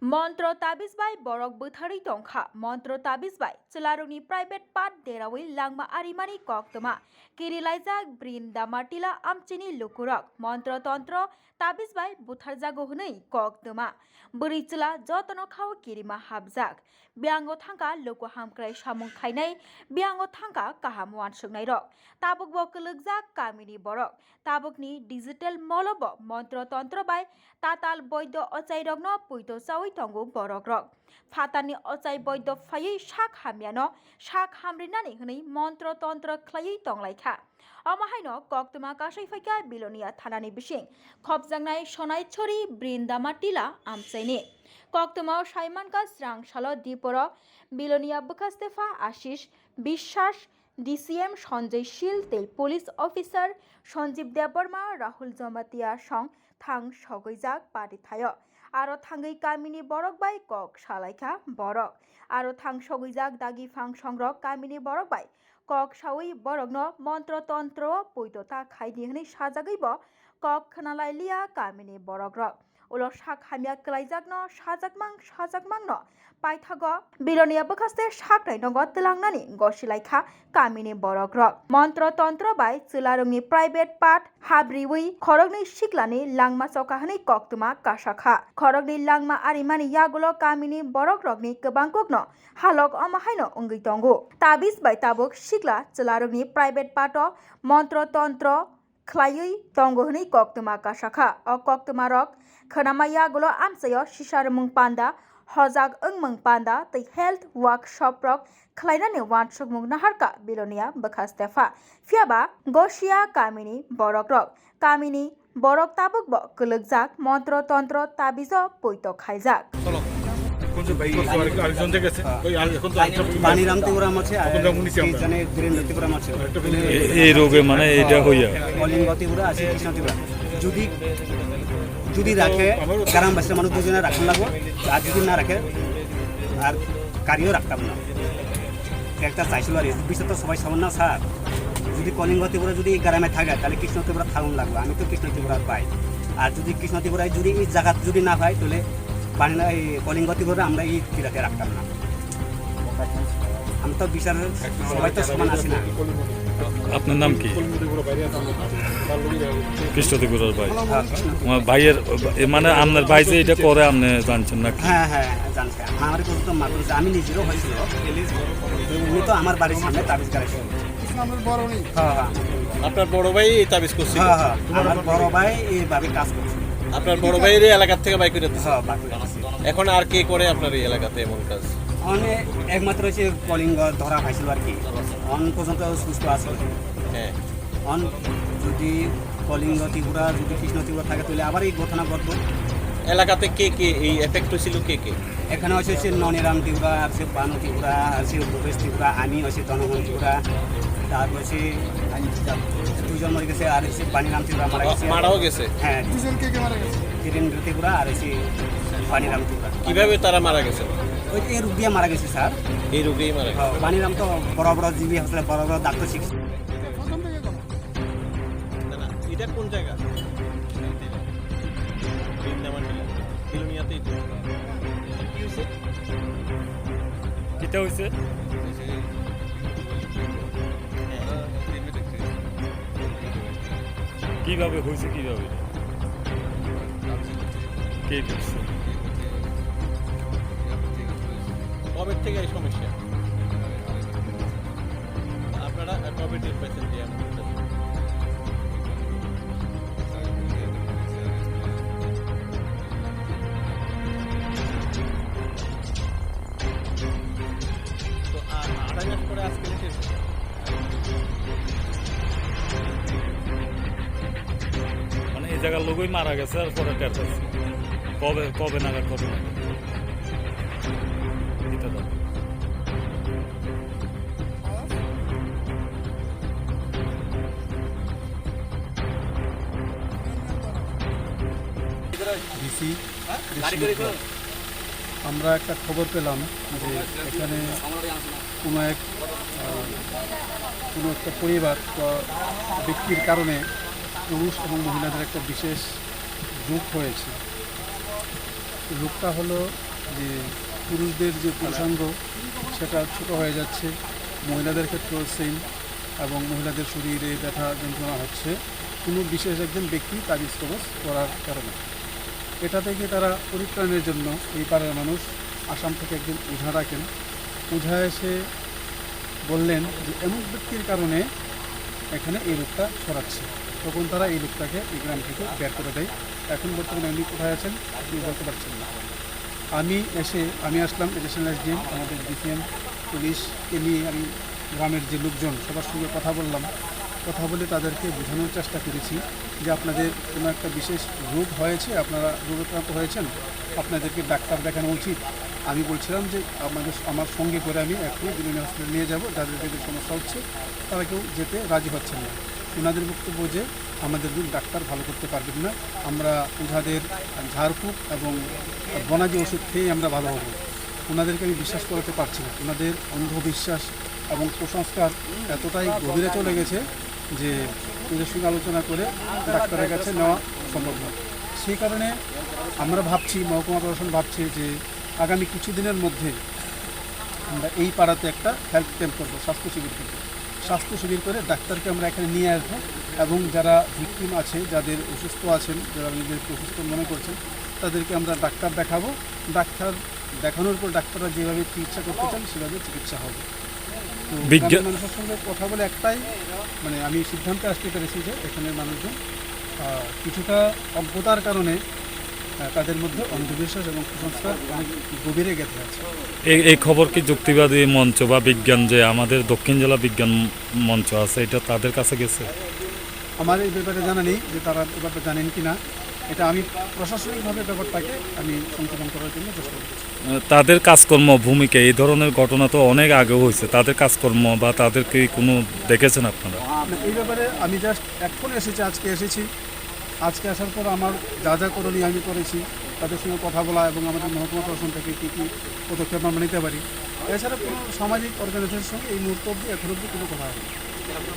Montro tabis by borok buthari tongkha Montro tabis by celaruni private part derawi langma arimani koktoma kirilaiza brin damartila amchini lukurok Montro tontro tabis by butharjago hunei koktoma buricila jotono khao kirima habjak biango thangka loko hamkrai samung khainai biango thangka kahamuan sungnai rok tabuk bo kulugjak kamini borok tabukni digital molobo Montro tontro by tatal boido ochai rokno puito sawi tongo borok rok fatani ochai boido phayei sak hamyano sak hamrinani hwnei montro tontro khlaiei tonglaikha amahaino koktoma kasai phaika bilonia thanani bising khopjangnai sonai chori brindama tila amchaini koktoma saimanka srangshalo diporo bilonia bukastefa ashish Biswas DCM Sanjay Sil তেল police officer Sanjib Debbarma Rahul Jamatia সং থাং সগৈজাক পারিথায় আরো থাঙ্গৈ কামিনী বরক by cock সালাইখা বরক আরো থাং সগৈজাক দাগি ফাং সংরক কামিনী বরক by cock সাউই বরকনো মন্ত্রতন্ত্র পৈততা খাইনি হनै সাজাগৈব কক খনালাইলিয়া কামিনী বরক rock ulo sak hamya klaijagno sajakmang paithago bilonia bakaste sakrai no gotlangnani gosilaikha kamini borok rok montro tontro bai chilarungni private part habriwi khorogni siklani langma chokahani koktuma kasakha khorogni langma arimani yagulo kamini borok rokni kebangkokno halok amahaino ungui tongo tabiz bai tabuk sikla chilarungni private part o montro tontro khlaiui tongo hni koktuma kasakha o koktuma rok khonamaya gulo amsayo sisarmung panda hojak ungmung panda tei health workshop rok khlainani workshop mung naharka bilonia bakastefa fiaba gosia kamini borok rok kamini borok tabuk bo kulugjak montro tontro tabizo poito khaijak এই রোগে মানে এটা হইয়া যদি রাখে গ্রামবাসীর মানুষ দুজনে রাখুন লাগবো আর যদি না রাখে আর গাড়িও রাখতাম না একটা চাইছিল আর বিষয় তো সবাই সমান না স্যার যদি কলিঙ্গ ত্রিপুরা যদি গ্রামে থাকে তাহলে কৃষ্ণ ত্রিপুরা থাকুন লাগবে আমি তো কৃষ্ণ ত্রিপুরা পাই আর যদি কৃষ্ণ ত্রিপুরায় যদি এই জায়গা যদি না পাই তাহলে বাংলা এই কলিঙ্গ ত্রিপুরা আমরা এই ত্রিপুরাকে রাখতাম না আমি তো বিচার সবাই তো সমান আছি না আপনার নাম কি কৃষ্ণ ত্রিপুরার ভাই ভাইয়ের মানে আপনার ভাই যে এটা করে আপনি জানছেন না হ্যাঁ হ্যাঁ জানছি আমার তো মানুষ আমি নিজেরও হয়েছিল উনি তো আমার বাড়ির সামনে তাবিজ গাড়াইছিল আপনার বড় ভাই এই তাবিজ করছে আমার বড় ভাই এইভাবে কাজ করছে আপনার বড় ভাইয়ের এলাকা থেকে বাইক করে দিচ্ছে এখন আর কে করে আপনার এই এলাকাতে এমন কাজ অনেক একমাত্র হচ্ছে কলিঙ্গ ধরা হয়েছিল আর কি অন পর্যন্ত সুস্থ আছে হ্যাঁ অন যদি কলিঙ্গ ত্রিপুরা যদি কৃষ্ণ ত্রিপুরা থাকে তাহলে আবার এই ঘটনা ঘটবো এলাকাতে কে কে এই এফেক্ট হয়েছিল কে কে এখানে হচ্ছে ননিরাম ত্রিপুরা আছে বানু ত্রিপুরা আছে ভূপেশ ত্রিপুরা আমি হচ্ছে জনগণ ত্রিপুরা তারপর হচ্ছে দুজন মরে গেছে আর হচ্ছে বাণীরাম ত্রিপুরা মারাও গেছে হ্যাঁ দুজন কে মারা গেছে বীরেন্দ্র ত্রিপুরা আর হচ্ছে বাণীরাম ত্রিপুরা কিভাবে তারা মারা গেছে ওই এই রোগ দিয়ে মারা গেছে স্যার এই রোগেই মারা গেছে বাণীরাম তো বড় বড় জীবী হাসপাতালে বড় বড় ডাক্তার শিখছে এটা কোন জায়গা কিটা হইছে কিভাবে হইছে কিভাবে কে করছে কবে থেকে এই সমস্যা আপনারা কবে টের পাইছেন যে এমন তো আড়াই মাস পরে আজকে মানে এই জায়গার লোকই মারা গেছে আর পরে টের পাইছে কবে কবে নাগাদ কবে নাগাদ এটা দাও ডিসি আমরা একটা খবর পেলাম যে এখানে কোনো একটা পরিবার বা ব্যক্তির কারণে পুরুষ এবং মহিলাদের একটা বিশেষ যোগ হয়েছে। রোগটা হলো যে পুরুষদের যে পুরুষাঙ্গ সেটা ছোট হয়ে যাচ্ছে, মহিলাদের ক্ষেত্রেও সেম, এবং মহিলাদের শরীরে ব্যথা যন্ত্রণা হচ্ছে কোনো বিশেষ একজন ব্যক্তি তাবিজ কবজ করার কারণে। এটা থেকে তারা পরিত্রাণের জন্য এই পাড়ার মানুষ আসাম থেকে একজন ওঝা ডাকেন। ওঝা এসে বললেন যে এমন ব্যক্তির কারণে এখানে এই রোগটা ছড়াচ্ছে। তখন তারা এই লোকটাকে এই গ্রাম থেকে বের করে দেয়। এখন বর্তমানে উনি কোথায় আছেন আপনি বলতে পারছেন না। আমি আসলাম এডিশনাল এসডিএম, আমাদের ডিসিএম, পুলিশকে নিয়ে আমি গ্রামের যে লোকজন সবার সঙ্গে কথা বললাম। কথা বলে তাদেরকে বোঝানোর চেষ্টা করেছি যে আপনাদের কোনো একটা বিশেষ রোগ হয়েছে, আপনারা রোগাক্রান্ত হয়েছেন, আপনাদেরকে ডাক্তার দেখানো উচিত। আমি বলছিলাম যে আমার সঙ্গে করে আমি এখনই বিভিন্ন হসপিটালে নিয়ে যাব, যাদের যাদের সমস্যা হচ্ছে তারা কেউ যেতে রাজি হচ্ছেন না। ওনাদের বক্তব্য যে আমাদের ডাক্তার ভালো করতে পারবেন না, আমরা ওঝাদের ঝাড়ফুঁক এবং বনাজি ওষুধ খেয়েই আমরা ভালো হব। ওনাদেরকে আমি বিশ্বাস করাতে পারছি না। ওনাদের অন্ধবিশ্বাস এবং কুসংস্কার এতটাই গভীরে চলে গেছে যে ওদের সঙ্গে আলোচনা করে ডাক্তারের কাছে নেওয়া সম্ভব নয়। সেই কারণে আমরা ভাবছি, মহকুমা প্রশাসন ভাবছে যে আগামী কিছুদিনের মধ্যে আমরা এই পাড়াতে একটা হেলথ ক্যাম্প করবো, স্বাস্থ্য শিবির করবো। স্বাস্থ্য শিবির করে ডাক্তারকে আমরা এখানে নিয়ে আসবো এবং যারা ভিকটিম আছে, যাদের অসুস্থ আছেন, যারা নিজেদেরকে অসুস্থ মনে করছেন, তাদেরকে আমরা ডাক্তার দেখাবো। ডাক্তার দেখানোর পর ডাক্তাররা যেভাবে চিকিৎসা করতে চান সেভাবে চিকিৎসা হবে। তো গ্রামের মানুষের সঙ্গে কথা বলে একটাই আমি সিদ্ধান্তে আসতে পেরেছি যে এখানের মানুষজন কিছুটা অজ্ঞতার কারণে তাদের মধ্যে অন্ধবিশ্বাস এবং কুসংস্কার অনেক গভীরে গেঁথে আছে। এই খবর কি যুক্তিবাদী মঞ্চ বা বিজ্ঞান, যে আমাদের দক্ষিণ জেলা বিজ্ঞান মঞ্চ আছে, এটা তাদের কাছে গেছে? আমার এই ব্যাপারে জানা নেই যে তারা ব্যাপারটা জানেন কি না। এটা আমি প্রশাসনিকভাবে ব্যাপারটাকে আমি সংশোধন করার জন্য চেষ্টা করছি। তাদের কাজকর্ম ভূমিকা, এই ধরনের ঘটনা তো অনেক আগেও হয়েছে, তাদের কাজকর্ম বা তাদেরকে কোনো দেখেছেন আপনারা? এই ব্যাপারে আমি জাস্ট এখন এসেছি, আজকে আসার পর আমার যা যা করণীয় আমি করেছি, তাদের সঙ্গে কথা বলা এবং আমাদের মহকুমা প্রশাসন থেকে কী কী পদক্ষেপ আমরা নিতে পারি। এছাড়া কোনো সামাজিক অর্গানাইজেশনের সঙ্গে এই মুহূর্ত অবধি এখন অবধি কোনো কথা হয়নি।